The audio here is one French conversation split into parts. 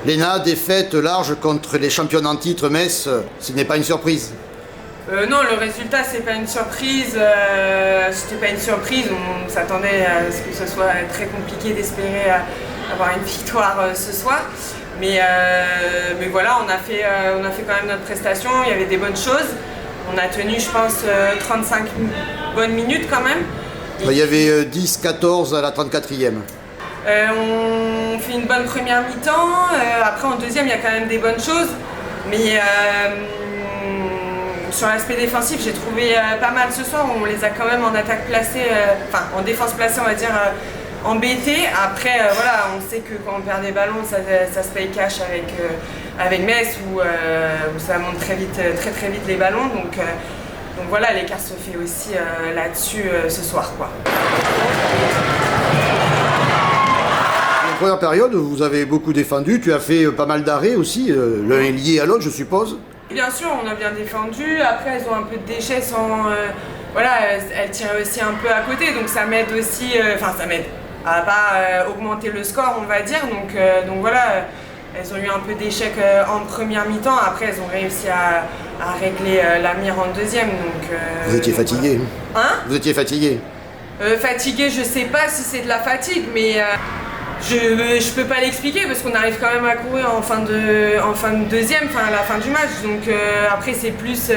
Léna, défaite large contre les championnes en titre Metz, ce n'est pas une surprise. Non, le résultat, c'est pas une surprise. C'était pas une surprise. On s'attendait à ce que ce soit très compliqué d'espérer avoir une victoire ce soir. Mais voilà, on a fait quand même notre prestation. Il y avait des bonnes choses. On a tenu, je pense, 35 bonnes minutes quand même. Il y avait 10-14 à la 34e. On fait une bonne première mi-temps. Après, en deuxième, il y a quand même des bonnes choses. Mais sur l'aspect défensif, j'ai trouvé pas mal ce soir. On les a quand même en attaque placée, en défense placée, on va dire, embêtés. Après, voilà, on sait que quand on perd des ballons, ça se paye cash avec Metz, où ça monte très vite les ballons. Donc voilà, l'écart se fait aussi là-dessus ce soir, quoi. En première période, vous avez beaucoup défendu. Tu as fait pas mal d'arrêts aussi. L'un est lié à l'autre, je suppose. Bien sûr, on a bien défendu. Après, elles ont un peu de déchets elles tirent aussi un peu à côté, donc ça m'aide aussi. Ça m'aide à pas augmenter le score, on va dire. Donc voilà, elles ont eu un peu d'échecs en première mi-temps. Après, elles ont réussi à régler la mire en deuxième. Vous étiez fatigué. Hein ? Vous étiez fatigué. Fatigué, je sais pas si c'est de la fatigue, mais je peux pas l'expliquer parce qu'on arrive quand même à courir en fin de deuxième, à la fin du match. Donc après c'est plus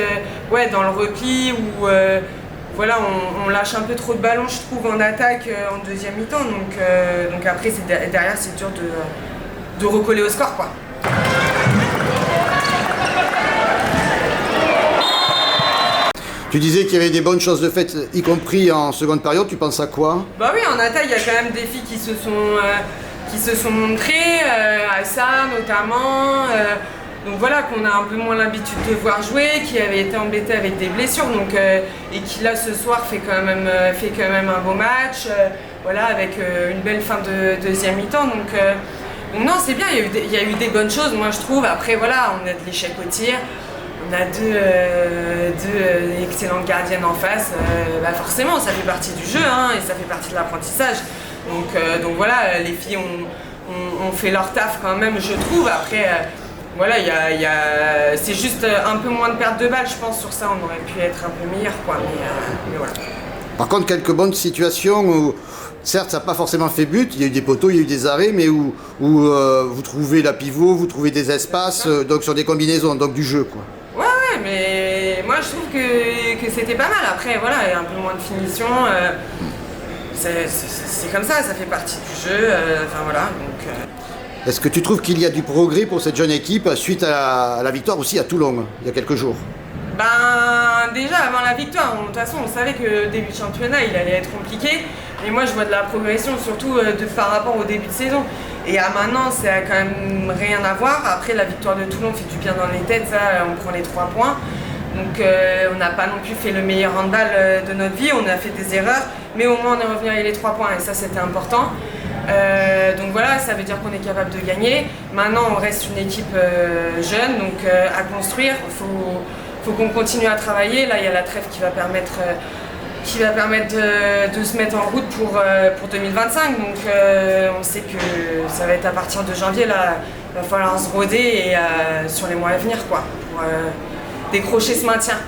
dans le repli où voilà, on lâche un peu trop de ballons, je trouve, en attaque en deuxième mi-temps. Donc après derrière c'est dur de recoller au score, quoi. Tu disais qu'il y avait des bonnes choses de fait, y compris en seconde période. Tu penses à quoi? Bah oui, en attaque, il y a quand même des filles qui se sont montrées, Assa notamment. Donc voilà, qu'on a un peu moins l'habitude de voir jouer, qui avait été embêtée avec des blessures, et qui là ce soir fait quand même un beau match, voilà, avec une belle fin de deuxième mi-temps. Donc non, c'est bien, il y a eu des bonnes choses, moi je trouve. Après voilà, on a de l'échec au tir. On a deux excellentes gardiennes en face, forcément ça fait partie du jeu, et ça fait partie de l'apprentissage. Donc voilà, les filles ont fait leur taf quand même, je trouve. Après voilà, c'est juste un peu moins de perte de balles, je pense. Sur ça on aurait pu être un peu meilleur, quoi, mais voilà. Par contre, quelques bonnes situations où, certes, ça n'a pas forcément fait but, il y a eu des poteaux, il y a eu des arrêts, mais où vous trouvez la pivot, vous trouvez des espaces, donc sur des combinaisons, donc du jeu, quoi. Ouais, mais moi je trouve que c'était pas mal. Après, voilà, il y a un peu moins de finition. C'est comme ça fait partie du jeu. Voilà. Est-ce que tu trouves qu'il y a du progrès pour cette jeune équipe suite à la victoire aussi à Toulon, il y a quelques jours? Déjà avant la victoire, de toute façon on savait que le début de championnat il allait être compliqué, mais moi je vois de la progression surtout par rapport au début de saison. Et à maintenant ça a quand même rien à voir. Après la victoire de Toulon fait du bien dans les têtes, ça, on prend les 3 points. Donc on n'a pas non plus fait le meilleur handball de notre vie, on a fait des erreurs, mais au moins on est revenu avec les 3 points et ça c'était important. Donc voilà, ça veut dire qu'on est capable de gagner. Maintenant on reste une équipe jeune, donc à construire. Faut qu'on continue à travailler. Là, il y a la trêve qui va permettre de se mettre en route pour 2025. Donc, on sait que ça va être à partir de janvier. Là, il va falloir se roder sur les mois à venir, quoi, pour décrocher ce maintien.